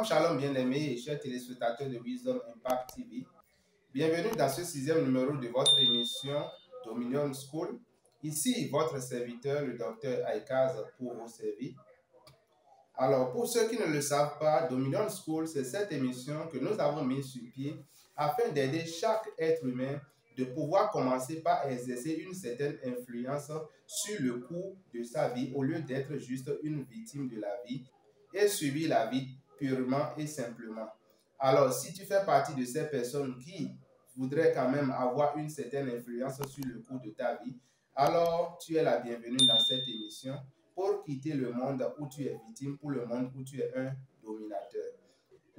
Shalom, shalom bien-aimés et chers téléspectateurs de Wisdom Impact TV. Bienvenue dans ce 6e numéro de votre émission Dominion School. Ici, votre serviteur, le docteur Aikaz, pour vous servir. Alors, pour ceux qui ne le savent pas, Dominion School, c'est cette émission que nous avons mise sur pied afin d'aider chaque être humain de pouvoir commencer par exercer une certaine influence sur le cours de sa vie au lieu d'être juste une victime de la vie et suivre la vie purement et simplement. Alors, si tu fais partie de ces personnes qui voudraient quand même avoir une certaine influence sur le cours de ta vie, alors tu es la bienvenue dans cette émission pour quitter le monde où tu es victime pour le monde où tu es un dominateur.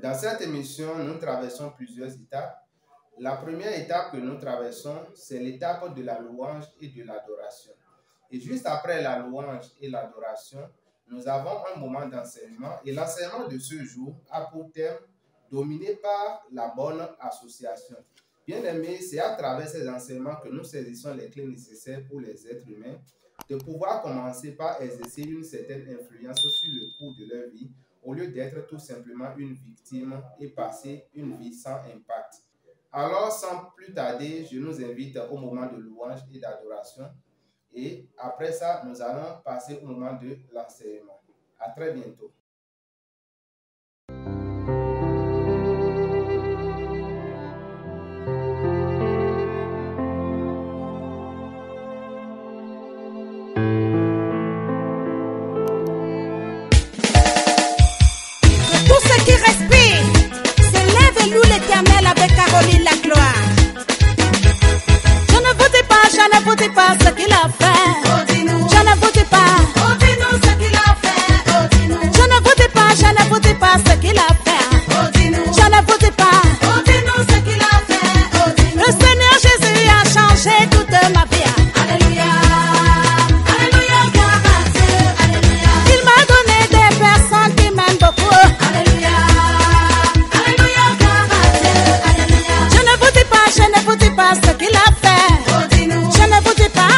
Dans cette émission, nous traversons plusieurs étapes. La première étape que nous traversons, c'est l'étape de la louange et de l'adoration. Et juste après la louange et l'adoration, nous avons un moment d'enseignement et l'enseignement de ce jour a pour thème « Dominé par la bonne association ». Bien aimé, c'est à travers ces enseignements que nous saisissons les clés nécessaires pour les êtres humains de pouvoir commencer par exercer une certaine influence sur le cours de leur vie au lieu d'être tout simplement une victime et passer une vie sans impact. Alors, sans plus tarder, je nous invite au moment de louange et d'adoration. Et après ça, nous allons passer au moment de l'enseignement. À très bientôt. Tous ceux qui respirent, s'élèvent et louent l'Éternel avec Caroline la gloire. Je ne vous dis pas ce qu'il a fait. Je ne vous dis pas. Ce qu'il a fait. Je ne vous dis pas ce qu'il a fait. Je ne vous dis pas. Ce qu'il a fait. Le Seigneur Jésus a changé toute ma vie. Alléluia. Alléluia, gloire à Dieu. Alléluia. Il m'a donné des personnes qui m'aiment beaucoup. Alléluia. Alléluia, gloire à Dieu. Alléluia. Je ne vous dis pas ce qu'il a fait. Je ne vous dis pas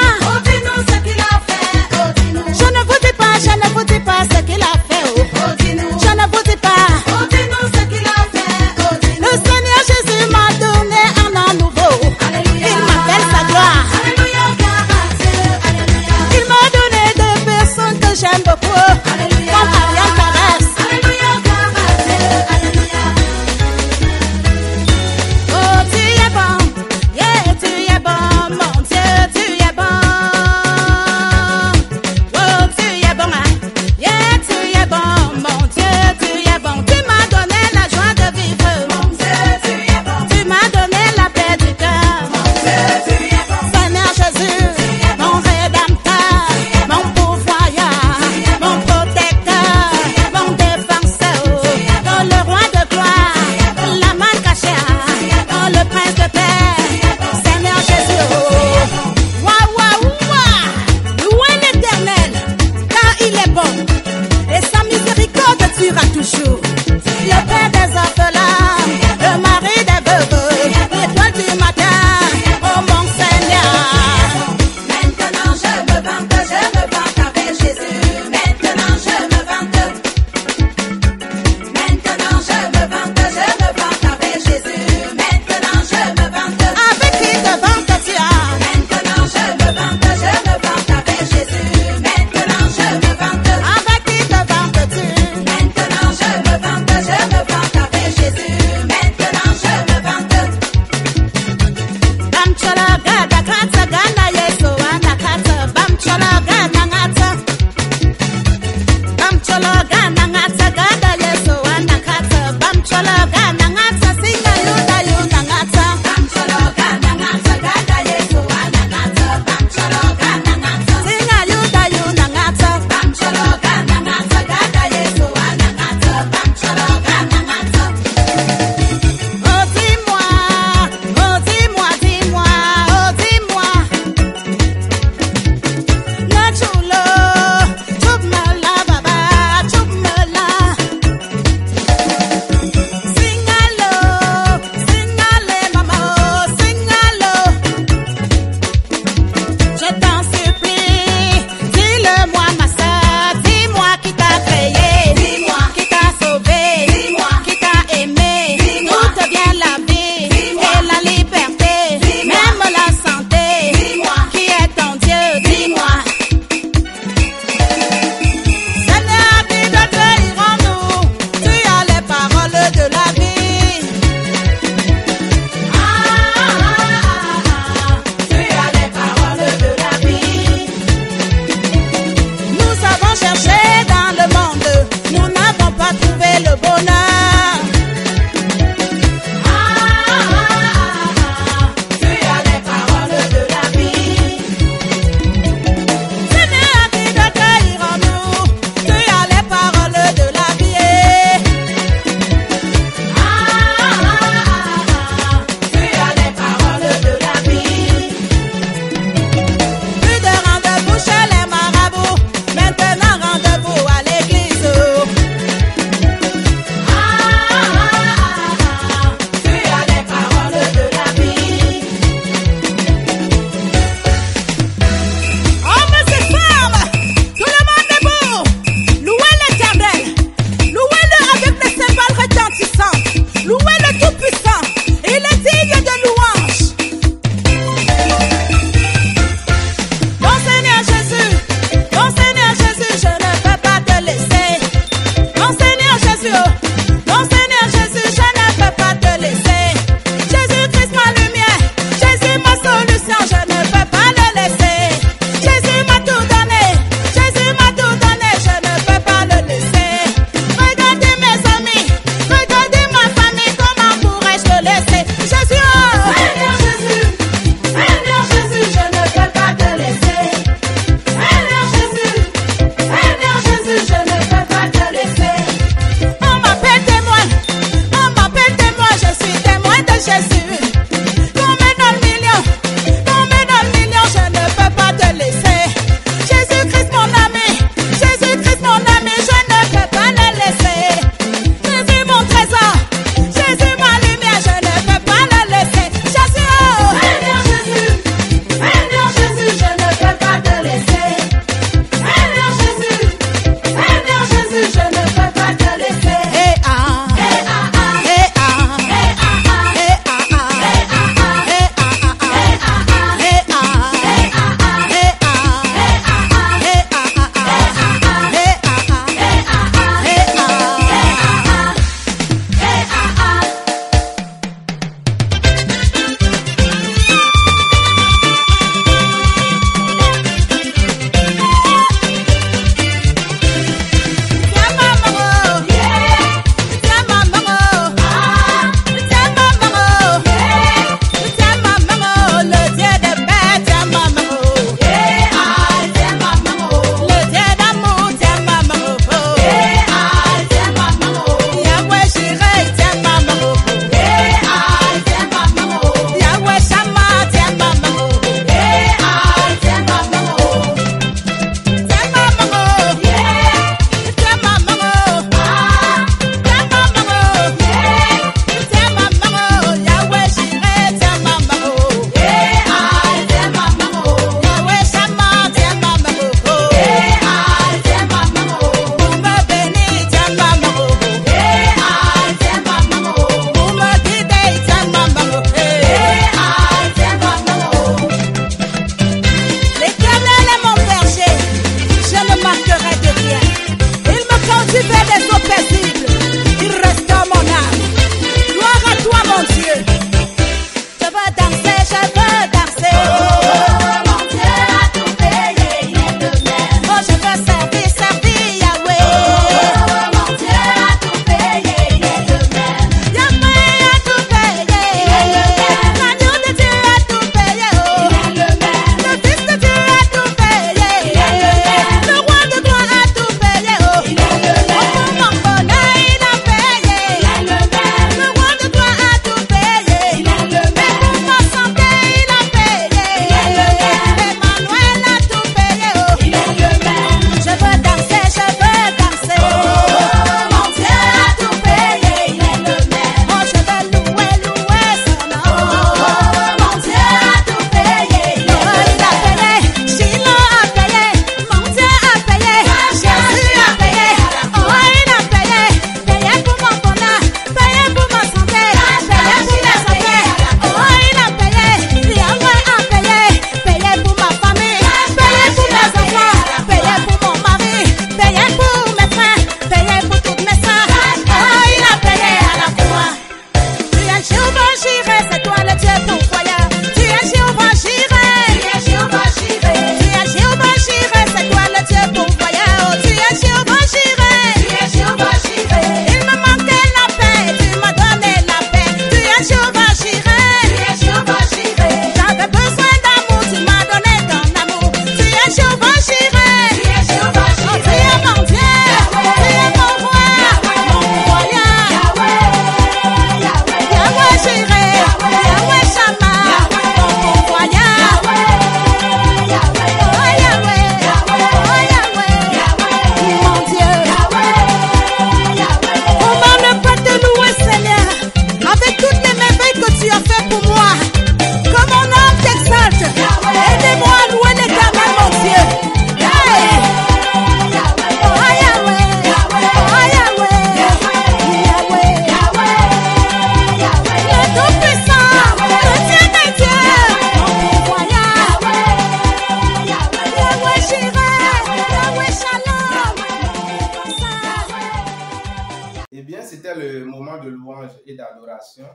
louange et d'adoration.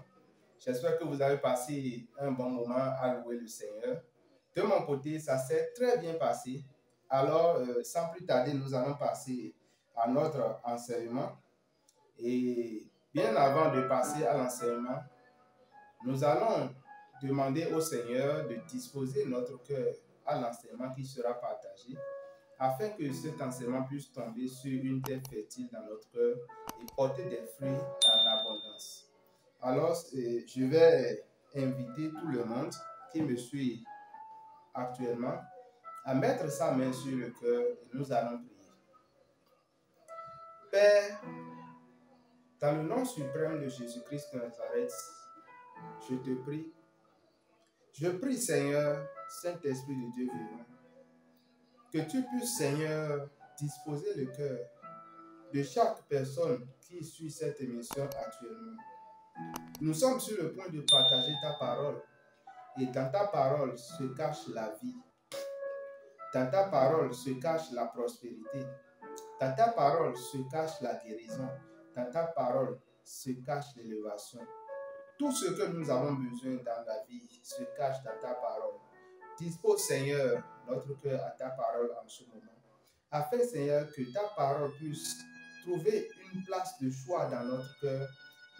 J'espère que vous avez passé un bon moment à louer le Seigneur. De mon côté, ça s'est très bien passé. Alors, sans plus tarder, nous allons passer à notre enseignement. Et bien avant de passer à l'enseignement, nous allons demander au Seigneur de disposer notre cœur à l'enseignement qui sera partagé, afin que cet enseignement puisse tomber sur une terre fertile dans notre cœur et porter des fruits en abondance. Alors, je vais inviter tout le monde qui me suit actuellement à mettre sa main sur le cœur et nous allons prier. Père, dans le nom suprême de Jésus-Christ de Nazareth, je te prie. Je prie, Seigneur, Saint-Esprit de Dieu vivant, que tu puisses, Seigneur, disposer le cœur de chaque personne qui suit cette émission actuellement. Nous sommes sur le point de partager ta parole. Et dans ta parole se cache la vie. Dans ta parole se cache la prospérité. Dans ta parole se cache la guérison. Dans ta parole se cache l'élévation. Tout ce que nous avons besoin dans la vie se cache dans ta parole. Dispose, Seigneur, notre cœur à ta parole en ce moment, afin, Seigneur, que ta parole puisse trouver une place de choix dans notre cœur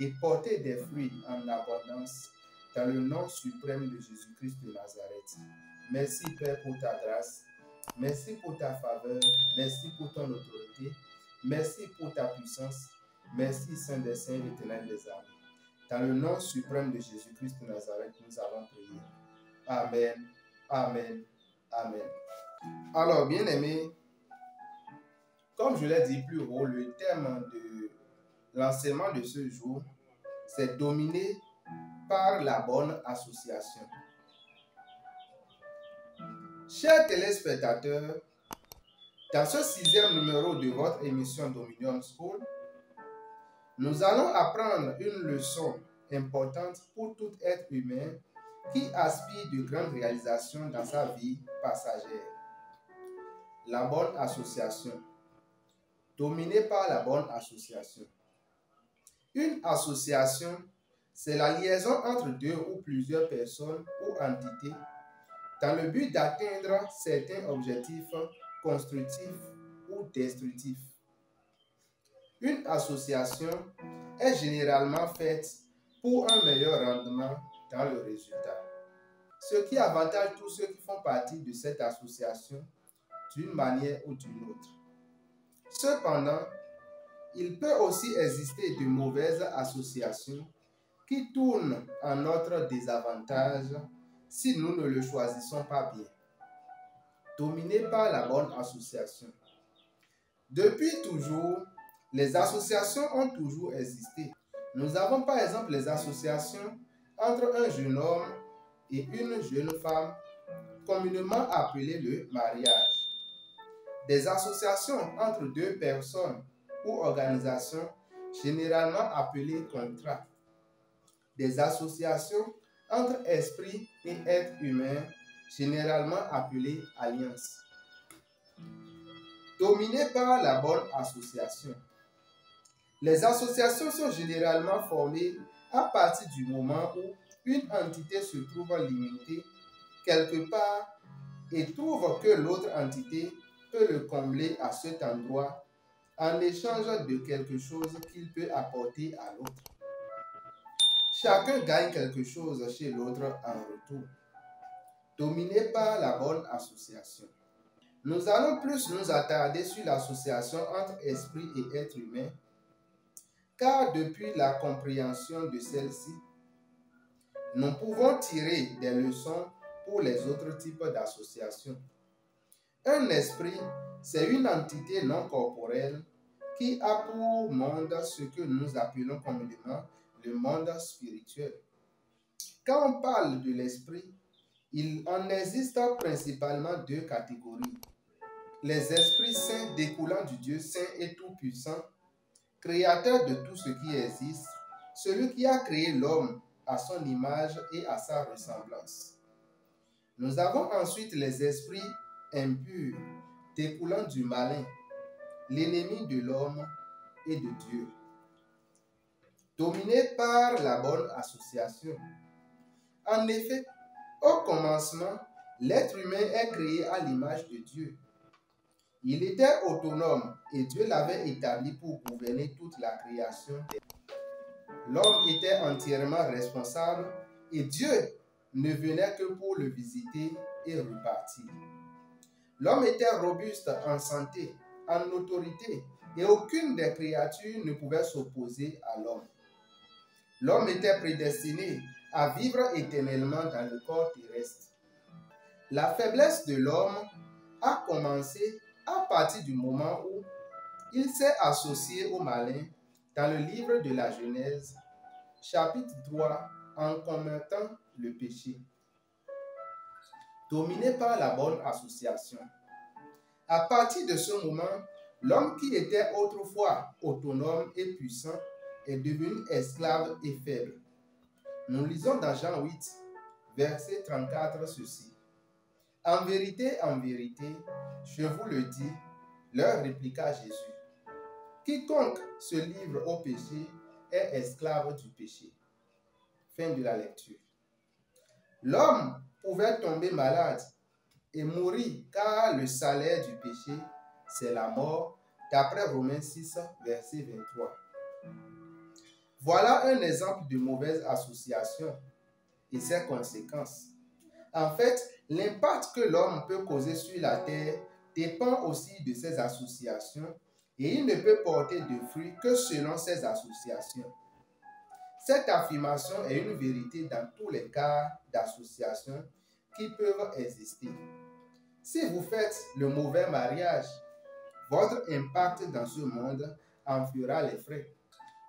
et porter des fruits en abondance dans le nom suprême de Jésus-Christ de Nazareth. Merci, Père, pour ta grâce. Merci pour ta faveur. Merci pour ton autorité. Merci pour ta puissance. Merci, Saint des Saints, l'Éternel des armées. Dans le nom suprême de Jésus-Christ de Nazareth, nous avons prié. Amen, amen, amen. Alors, bien-aimés, comme je l'ai dit plus haut, le thème de l'enseignement de ce jour, c'est dominé par la bonne association. Chers téléspectateurs, dans ce 6e numéro de votre émission Dominion School, nous allons apprendre une leçon importante pour tout être humain qui aspire de grandes réalisations dans sa vie passagère. La bonne association. Dominée par la bonne association. Une association, c'est la liaison entre deux ou plusieurs personnes ou entités dans le but d'atteindre certains objectifs constructifs ou destructifs. Une association est généralement faite pour un meilleur rendement dans le résultat, ce qui avantage tous ceux qui font partie de cette association d'une manière ou d'une autre. Cependant, il peut aussi exister de mauvaises associations qui tournent en notre désavantage si nous ne le choisissons pas bien. Dominé par la bonne association. Depuis toujours, les associations ont toujours existé. Nous avons par exemple les associations entre un jeune homme et une jeune femme, communément appelées le mariage. Des associations entre deux personnes ou organisations, généralement appelées contrats. Des associations entre esprits et êtres humains, généralement appelées alliances. Dominées par la bonne association. Les associations sont généralement formées à partir du moment où une entité se trouve limitée quelque part et trouve que l'autre entité peut le combler à cet endroit en échange de quelque chose qu'il peut apporter à l'autre. Chacun gagne quelque chose chez l'autre en retour. Dominé par la bonne association. Nous allons plus nous attarder sur l'association entre esprit et être humain, car depuis la compréhension de celle-ci, nous pouvons tirer des leçons pour les autres types d'associations. Un esprit, c'est une entité non corporelle qui a pour monde ce que nous appelons communément le monde spirituel. Quand on parle de l'esprit, il en existe principalement deux catégories. Les esprits saints découlant du Dieu saint et tout-puissant, créateur de tout ce qui existe, celui qui a créé l'homme à son image et à sa ressemblance. Nous avons ensuite les esprits impurs, découlant du malin, l'ennemi de l'homme et de Dieu. dominé par la bonne association. En effet, au commencement, l'être humain est créé à l'image de Dieu. Il était autonome et Dieu l'avait établi pour gouverner toute la création. L'homme était entièrement responsable et Dieu ne venait que pour le visiter et repartir. L'homme était robuste en santé, en autorité, et aucune des créatures ne pouvait s'opposer à l'homme. L'homme était prédestiné à vivre éternellement dans le corps terrestre. La faiblesse de l'homme a commencé à partir du moment où il s'est associé au malin dans le livre de la Genèse, chapitre 3, en commettant le péché. Dominé par la bonne association. À partir de ce moment, l'homme qui était autrefois autonome et puissant est devenu esclave et faible. Nous lisons dans Jean 8, verset 34 ceci. En vérité, je vous le dis, leur répliqua Jésus. Quiconque se livre au péché est esclave du péché. Fin de la lecture. L'homme pouvait tomber malade et mourir car le salaire du péché, c'est la mort, d'après Romains 6, verset 23. Voilà un exemple de mauvaise association et ses conséquences. En fait, l'impact que l'homme peut causer sur la terre dépend aussi de ses associations et il ne peut porter de fruits que selon ses associations. Cette affirmation est une vérité dans tous les cas d'association qui peuvent exister. Si vous faites le mauvais mariage, votre impact dans ce monde en fera les frais.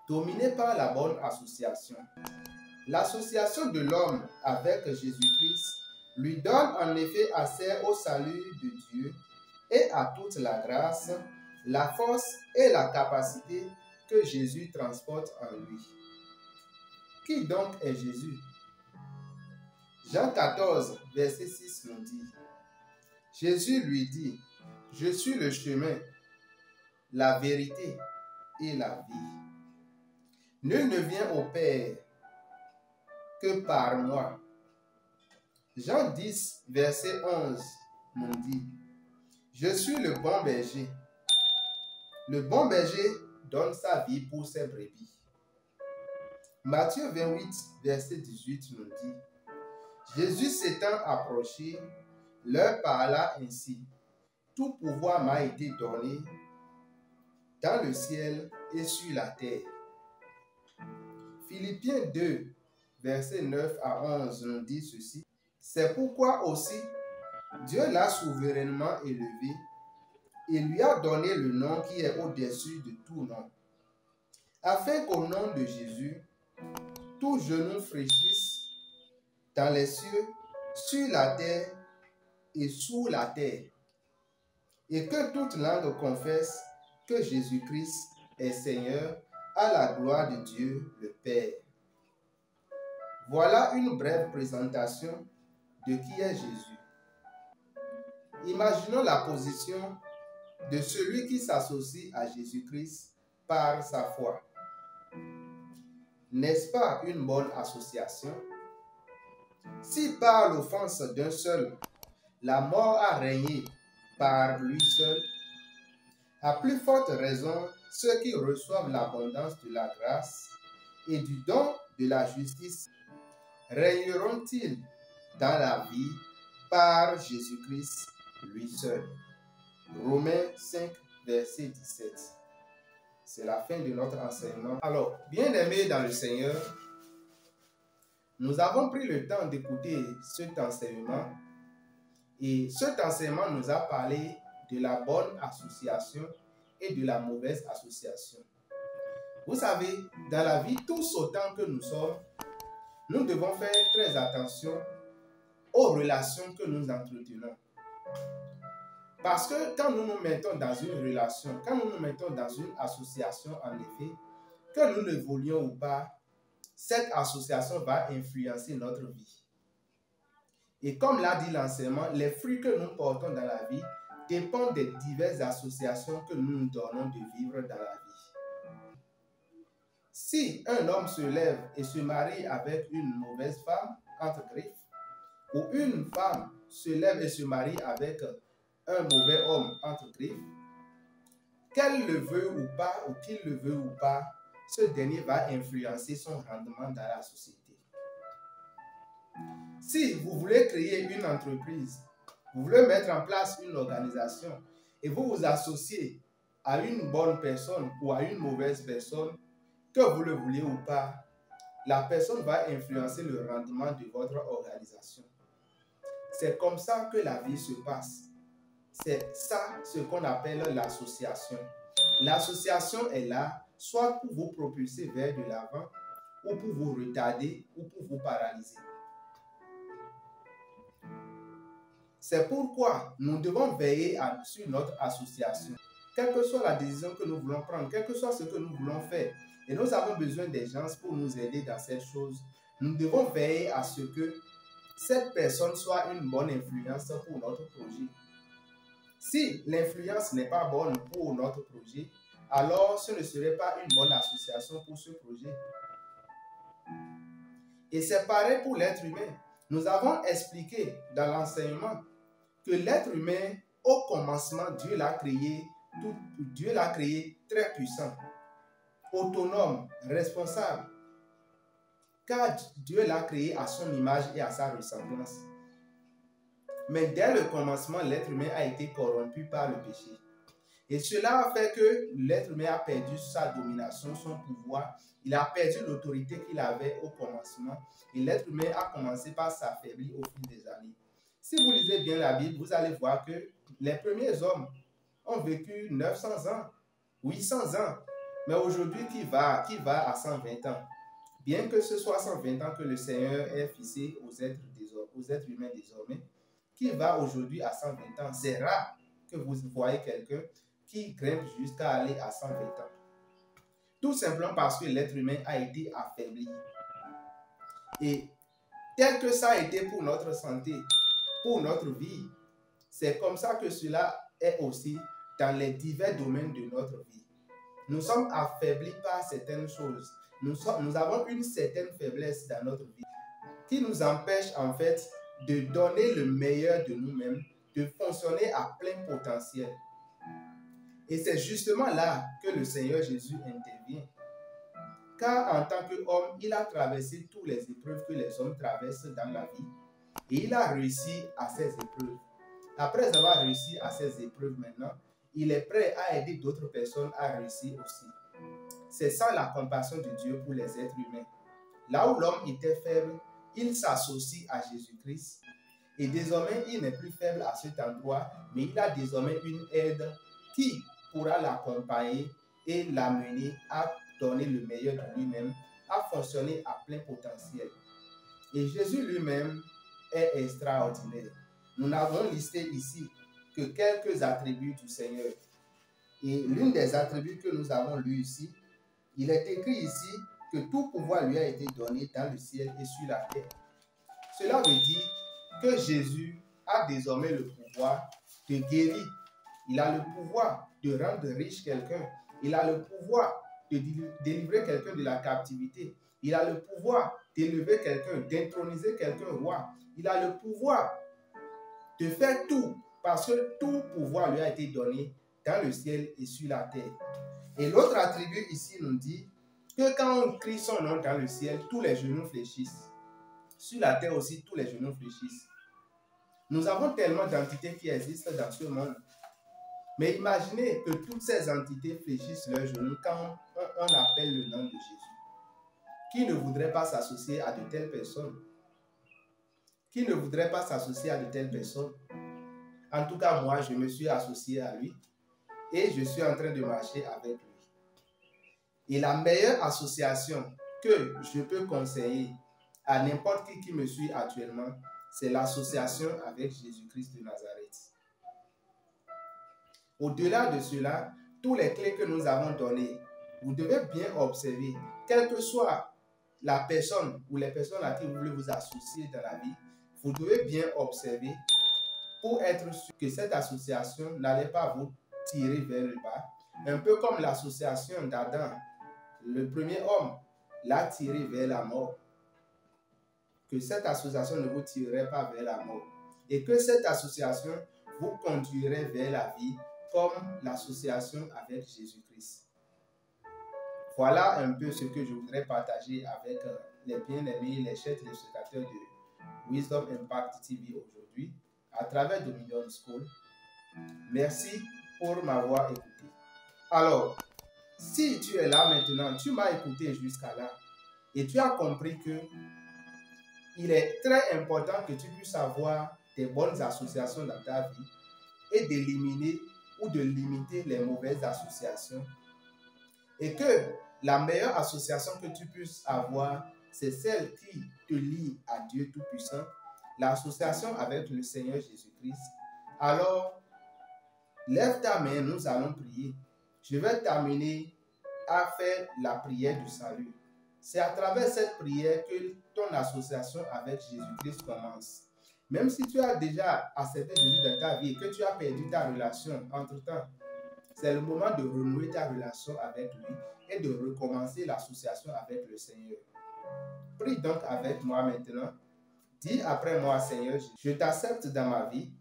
Dominé par la bonne association. L'association de l'homme avec Jésus-Christ lui donne en effet accès au salut de Dieu et à toute la grâce, la force et la capacité que Jésus transporte en lui. Qui donc est Jésus? Jean 14, verset 6 nous dit, Jésus lui dit, « Je suis le chemin, la vérité et la vie. Nul ne vient au Père que par moi. » Jean 10, verset 11 nous dit, « Je suis le bon berger. Le bon berger donne sa vie pour ses brebis. » Matthieu 28, verset 18 nous dit, « Jésus s'étant approché, leur parla ainsi, « Tout pouvoir m'a été donné dans le ciel et sur la terre. » Philippiens 2, verset 9 à 11 nous dit ceci, « C'est pourquoi aussi Dieu l'a souverainement élevé et lui a donné le nom qui est au-dessus de tout nom, afin qu'au nom de Jésus, tout genou fléchisse dans les cieux, sur la terre et sous la terre, et que toute langue confesse que Jésus-Christ est Seigneur à la gloire de Dieu le Père. » Voilà une brève présentation de qui est Jésus. Imaginons la position de celui qui s'associe à Jésus-Christ par sa foi. N'est-ce pas une bonne association? Si par l'offense d'un seul, la mort a régné par lui seul, à plus forte raison, ceux qui reçoivent l'abondance de la grâce et du don de la justice régneront-ils dans la vie par Jésus-Christ lui seul. Romains 5, verset 17. C'est la fin de notre enseignement. Alors, bien-aimés dans le Seigneur, nous avons pris le temps d'écouter cet enseignement et cet enseignement nous a parlé de la bonne association et de la mauvaise association. Vous savez, dans la vie, tous autant que nous sommes, nous devons faire très attention aux relations que nous entretenons. Parce que quand nous nous mettons dans une relation, quand nous nous mettons dans une association, en effet, que nous ne voulions ou pas, cette association va influencer notre vie. Et comme l'a dit l'enseignement, les fruits que nous portons dans la vie dépendent des diverses associations que nous nous donnons de vivre dans la vie. Si un homme se lève et se marie avec une mauvaise femme, entre griffes, ou une femme se lève et se marie avec un mauvais homme, entre griffes, qu'elle le veut ou pas, ou qu'il le veut ou pas, ce dernier va influencer son rendement dans la société. Si vous voulez créer une entreprise, vous voulez mettre en place une organisation et vous vous associez à une bonne personne ou à une mauvaise personne, que vous le vouliez ou pas, la personne va influencer le rendement de votre organisation. C'est comme ça que la vie se passe. C'est ça ce qu'on appelle l'association. L'association est là, soit pour vous propulser vers de l'avant, ou pour vous retarder, ou pour vous paralyser. C'est pourquoi nous devons veiller sur notre association. Quelle que soit la décision que nous voulons prendre, quel que soit ce que nous voulons faire, et nous avons besoin des gens pour nous aider dans cette chose, nous devons veiller à ce que cette personne soit une bonne influence pour notre projet. Si l'influence n'est pas bonne pour notre projet, alors ce ne serait pas une bonne association pour ce projet. Et c'est pareil pour l'être humain. Nous avons expliqué dans l'enseignement que l'être humain, au commencement, Dieu l'a créé très puissant, autonome, responsable, car Dieu l'a créé à son image et à sa ressemblance. Mais dès le commencement, l'être humain a été corrompu par le péché. Et cela a fait que l'être humain a perdu sa domination, son pouvoir. Il a perdu l'autorité qu'il avait au commencement. Et l'être humain a commencé par s'affaiblir au fil des années. Si vous lisez bien la Bible, vous allez voir que les premiers hommes ont vécu 900 ans, 800 ans. Mais aujourd'hui, qui va à 120 ans? Bien que ce soit 120 ans que le Seigneur ait fixé aux êtres humains désormais, qui va aujourd'hui à 120 ans? C'est rare que vous voyez quelqu'un qui grimpe jusqu'à aller à 120 ans. Tout simplement parce que l'être humain a été affaibli. Et tel que ça a été pour notre santé, pour notre vie, c'est comme ça que cela est aussi dans les divers domaines de notre vie. Nous sommes affaiblis par certaines choses. Nous avons une certaine faiblesse dans notre vie qui nous empêche en fait de donner le meilleur de nous-mêmes, de fonctionner à plein potentiel. Et c'est justement là que le Seigneur Jésus intervient. Car en tant qu'homme, il a traversé toutes les épreuves que les hommes traversent dans la vie. Et il a réussi à ces épreuves. Après avoir réussi à ces épreuves maintenant, il est prêt à aider d'autres personnes à réussir aussi. C'est ça la compassion de Dieu pour les êtres humains. Là où l'homme était faible, il s'associe à Jésus-Christ. Et désormais, il n'est plus faible à cet endroit, mais il a désormais une aide qui pourra l'accompagner et l'amener à donner le meilleur de lui-même, à fonctionner à plein potentiel. Et Jésus lui-même est extraordinaire. Nous n'avons listé ici que quelques attributs du Seigneur. Et l'une des attributs que nous avons lu ici, il est écrit ici que tout pouvoir lui a été donné dans le ciel et sur la terre. Cela veut dire que Jésus a désormais le pouvoir de guérir. Il a le pouvoir de rendre riche quelqu'un. Il a le pouvoir de délivrer quelqu'un de la captivité. Il a le pouvoir d'élever quelqu'un, d'introniser quelqu'un roi. Il a le pouvoir de faire tout parce que tout pouvoir lui a été donné dans le ciel et sur la terre. Et l'autre attribut ici nous dit que quand on crie son nom dans le ciel, tous les genoux fléchissent. Sur la terre aussi, tous les genoux fléchissent. Nous avons tellement d'entités qui existent dans ce monde. Mais imaginez que toutes ces entités fléchissent leurs genoux quand on appelle le nom de Jésus. Qui ne voudrait pas s'associer à de telles personnes? Qui ne voudrait pas s'associer à de telles personnes? En tout cas, moi, je me suis associé à lui et je suis en train de marcher avec lui. Et la meilleure association que je peux conseiller à n'importe qui me suit actuellement, c'est l'association avec Jésus-Christ de Nazareth. Au-delà de cela, tous les clés que nous avons données, vous devez bien observer, quelle que soit la personne ou les personnes à qui vous voulez vous associer dans la vie, vous devez bien observer pour être sûr que cette association n'allait pas vous tirer vers le bas. Un peu comme l'association d'Adam, le premier homme l'a tiré vers la mort, que cette association ne vous tirerait pas vers la mort et que cette association vous conduirait vers la vie comme l'association avec Jésus-Christ. Voilà un peu ce que je voudrais partager avec les bien-aimés, les chers téléspectateurs de Wisdom Impact TV aujourd'hui à travers Dominion School. Merci pour m'avoir écouté. Alors, si tu es là maintenant, tu m'as écouté jusqu'à là et tu as compris que il est très important que tu puisses avoir des bonnes associations dans ta vie et d'éliminer ou de limiter les mauvaises associations. Et que la meilleure association que tu puisses avoir, c'est celle qui te lie à Dieu Tout-Puissant, l'association avec le Seigneur Jésus-Christ. Alors, lève ta main, nous allons prier. Je vais t'amener à faire la prière du salut. C'est à travers cette prière que ton association avec Jésus-Christ commence. Même si tu as déjà accepté Jésus dans ta vie et que tu as perdu ta relation entre-temps, c'est le moment de renouer ta relation avec lui et de recommencer l'association avec le Seigneur. Prie donc avec moi maintenant. Dis après moi, Seigneur, je t'accepte dans ma vie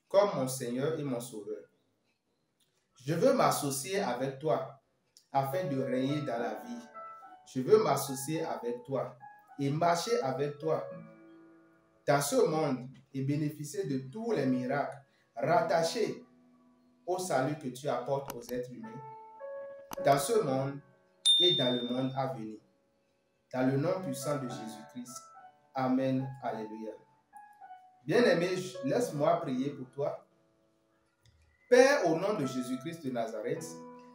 comme mon Seigneur et mon Sauveur. Je veux m'associer avec toi afin de régner dans la vie. Je veux m'associer avec toi et marcher avec toi dans ce monde et bénéficier de tous les miracles rattachés au salut que tu apportes aux êtres humains dans ce monde et dans le monde à venir. Dans le nom puissant de Jésus-Christ. Amen. Alléluia. Bien-aimé, laisse-moi prier pour toi. Père, au nom de Jésus-Christ de Nazareth,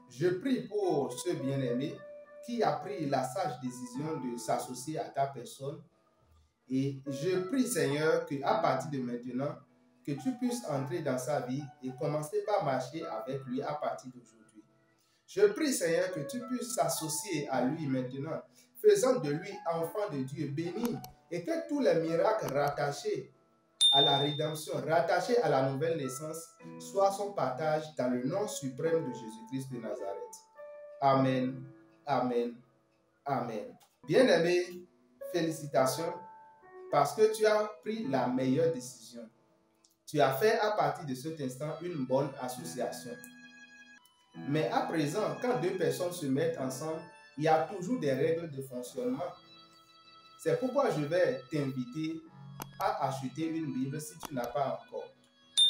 je prie pour ce bien-aimé qui a pris la sage décision de s'associer à ta personne. Et je prie, Seigneur, qu'à partir de maintenant, que tu puisses entrer dans sa vie et commencer par marcher avec lui à partir d'aujourd'hui. Je prie, Seigneur, que tu puisses s'associer à lui maintenant, faisant de lui enfant de Dieu béni, et que tous les miracles rattachés à la rédemption, rattachés à la nouvelle naissance, soient son partage dans le nom suprême de Jésus-Christ de Nazareth. Amen, amen, amen. Bien-aimé, félicitations parce que tu as pris la meilleure décision. Tu as fait à partir de cet instant une bonne association. Mais à présent, quand deux personnes se mettent ensemble, il y a toujours des règles de fonctionnement. C'est pourquoi je vais t'inviter à acheter une Bible si tu n'as pas encore.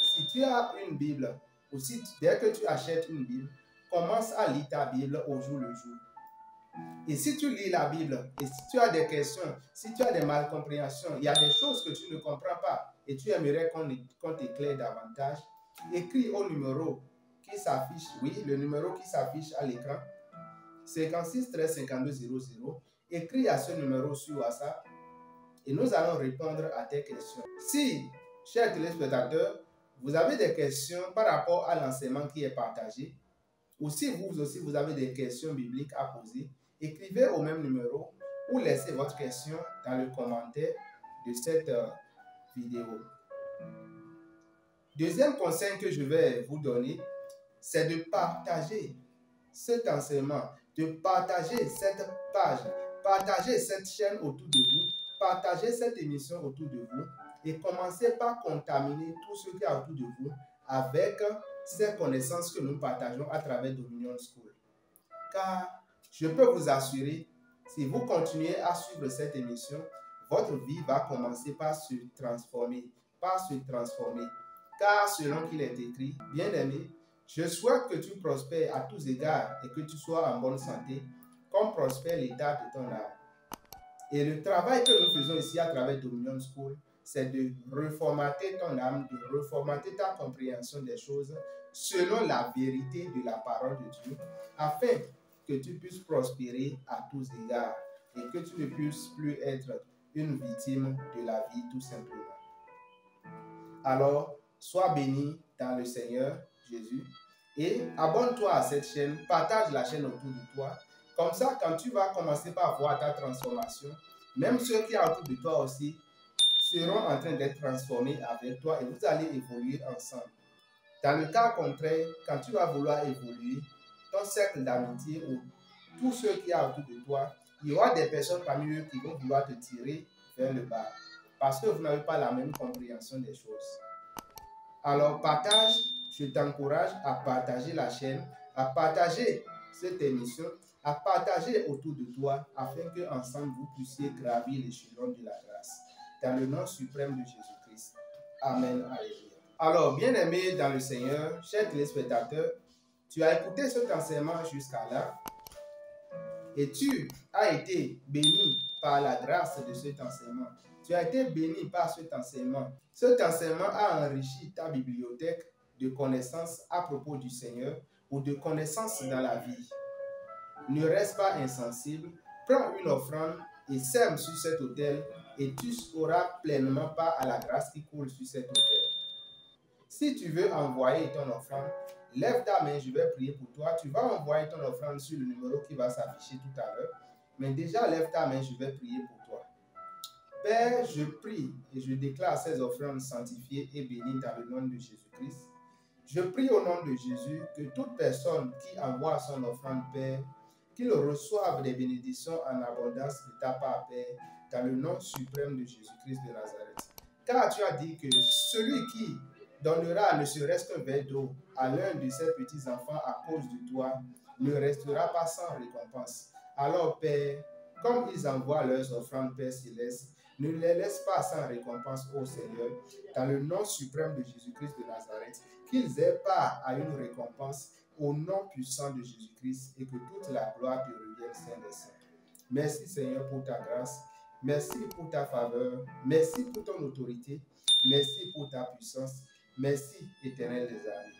Si tu as une Bible, ou si dès que tu achètes une Bible, commence à lire ta Bible au jour le jour. Et si tu lis la Bible, et si tu as des questions, si tu as des malcompréhensions, il y a des choses que tu ne comprends pas et tu aimerais qu'on t'éclaire davantage, écris au numéro qui s'affiche, oui, le numéro qui s'affiche à l'écran, 56 13 52 00. Écris à ce numéro sur WhatsApp et nous allons répondre à tes questions. Si, chers téléspectateurs, vous avez des questions par rapport à l'enseignement qui est partagé, ou si vous aussi vous avez des questions bibliques à poser, écrivez au même numéro ou laissez votre question dans le commentaire de cette vidéo. Deuxième conseil que je vais vous donner, c'est de partager cet enseignement, de partager cette page, partager cette chaîne autour de vous, partager cette émission autour de vous et commencez par contaminer tout ce qui est autour de vous avec ces connaissances que nous partageons à travers Dominion School. Car je peux vous assurer, si vous continuez à suivre cette émission, votre vie va commencer par se transformer, Car selon qu'il est écrit, bien-aimé, je souhaite que tu prospères à tous égards et que tu sois en bonne santé, comme prospère l'état de ton âme. Et le travail que nous faisons ici à travers Dominion School, c'est de reformater ton âme, de reformater ta compréhension des choses selon la vérité de la parole de Dieu, afin que tu puisses prospérer à tous égards et que tu ne puisses plus être une victime de la vie tout simplement. Alors, sois béni dans le Seigneur Jésus et abonne-toi à cette chaîne, partage la chaîne autour de toi. Comme ça, quand tu vas commencer par voir ta transformation, même ceux qui sont autour de toi aussi seront en train d'être transformés avec toi et vous allez évoluer ensemble. Dans le cas contraire, quand tu vas vouloir évoluer, ton cercle d'amitié ou tous ceux qui y a autour de toi, il y aura des personnes parmi eux qui vont vouloir te tirer vers le bas parce que vous n'avez pas la même compréhension des choses. Alors partage, je t'encourage à partager la chaîne, à partager cette émission, à partager autour de toi afin qu'ensemble vous puissiez gravir l'échelon de la grâce. Dans le nom suprême de Jésus-Christ. Amen. Alléluia. Alors, bien-aimés dans le Seigneur, chers téléspectateurs, tu as écouté cet enseignement jusqu'à là et tu as été béni par la grâce de cet enseignement. Tu as été béni par cet enseignement. Cet enseignement a enrichi ta bibliothèque de connaissances à propos du Seigneur ou de connaissances dans la vie. Ne reste pas insensible. Prends une offrande et sème sur cet autel et tu auras pleinement part à la grâce qui coule sur cet autel. Si tu veux envoyer ton offrande, lève ta main, je vais prier pour toi. Tu vas envoyer ton offrande sur le numéro qui va s'afficher tout à l'heure. Mais déjà, lève ta main, je vais prier pour toi. Père, je prie et je déclare ces offrandes sanctifiées et bénies dans le nom de Jésus-Christ. Je prie au nom de Jésus que toute personne qui envoie son offrande, Père, qu'il reçoive des bénédictions en abondance de ta part, Père, dans le nom suprême de Jésus-Christ de Nazareth. Car tu as dit que celui qui donnera ne serait-ce qu'un verre d'eau à l'un de ses petits-enfants à cause de toi, ne restera pas sans récompense. Alors, Père, comme ils envoient leurs offrandes, Père céleste, ne les laisse pas sans récompense, ô Seigneur, dans le nom suprême de Jésus-Christ de Nazareth, qu'ils aient part à une récompense au nom puissant de Jésus-Christ et que toute la gloire te revienne, Saint des Saints. Merci, Seigneur, pour ta grâce. Merci pour ta faveur. Merci pour ton autorité. Merci pour ta puissance. Merci, Éternel des armées.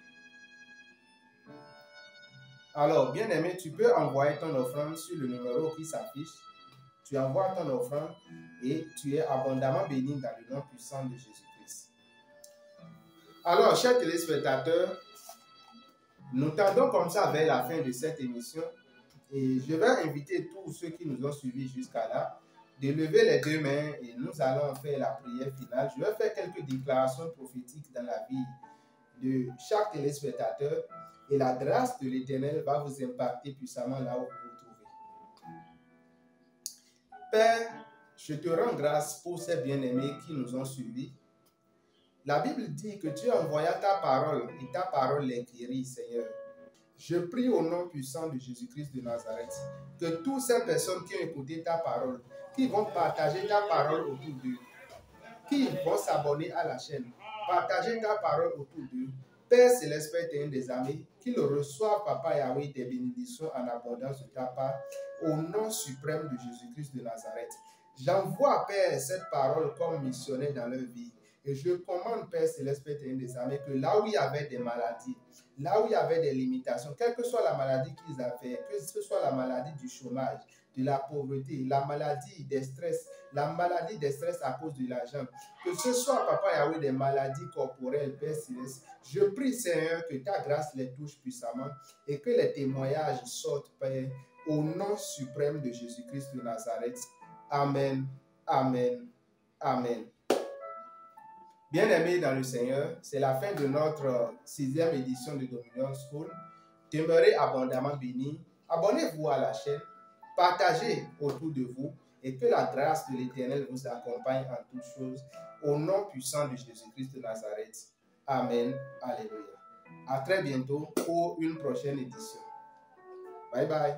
Alors, bien-aimé, tu peux envoyer ton offrande sur le numéro qui s'affiche. Tu envoies ton offrande et tu es abondamment béni dans le nom puissant de Jésus-Christ. Alors, chers téléspectateurs, nous tendons comme ça vers la fin de cette émission et je vais inviter tous ceux qui nous ont suivis jusqu'à là de lever les deux mains et nous allons faire la prière finale. Je vais faire quelques déclarations prophétiques dans la vie de chaque téléspectateur et la grâce de l'Éternel va vous impacter puissamment là où vous vous trouvez. Père, je te rends grâce pour ces bien-aimés qui nous ont suivis. La Bible dit que tu envoyas ta parole et ta parole les guérit, Seigneur. Je prie au nom puissant de Jésus-Christ de Nazareth que toutes ces personnes qui ont écouté ta parole, qui vont partager ta parole autour d'eux, qui vont s'abonner à la chaîne, partager ta parole autour d'eux, Père Céleste, Père éternel des armées, qu'ils reçoivent, Papa Yahweh, des bénédictions en abondance de ta part, au nom suprême de Jésus-Christ de Nazareth. J'envoie, Père, cette parole comme missionnaire dans leur vie. Et je commande, Père Céleste, Père éternel des armées, que là où il y avait des maladies, là où il y avait des limitations, quelle que soit la maladie qu'ils avaient, que ce soit la maladie du chômage, de la pauvreté, la maladie des stress à cause de l'argent, que ce soit, Papa Yahweh, des maladies corporelles, Père Céleste, je prie, Seigneur, que ta grâce les touche puissamment et que les témoignages sortent, Père, au nom suprême de Jésus-Christ de Nazareth. Amen, amen, amen. Bien-aimés dans le Seigneur, c'est la fin de notre 6e édition de Dominion School. Demeurez abondamment bénis. Abonnez-vous à la chaîne, partagez autour de vous et que la grâce de l'Éternel vous accompagne en toutes choses. Au nom puissant de Jésus-Christ de Nazareth. Amen. Alléluia. À très bientôt pour une prochaine édition. Bye bye.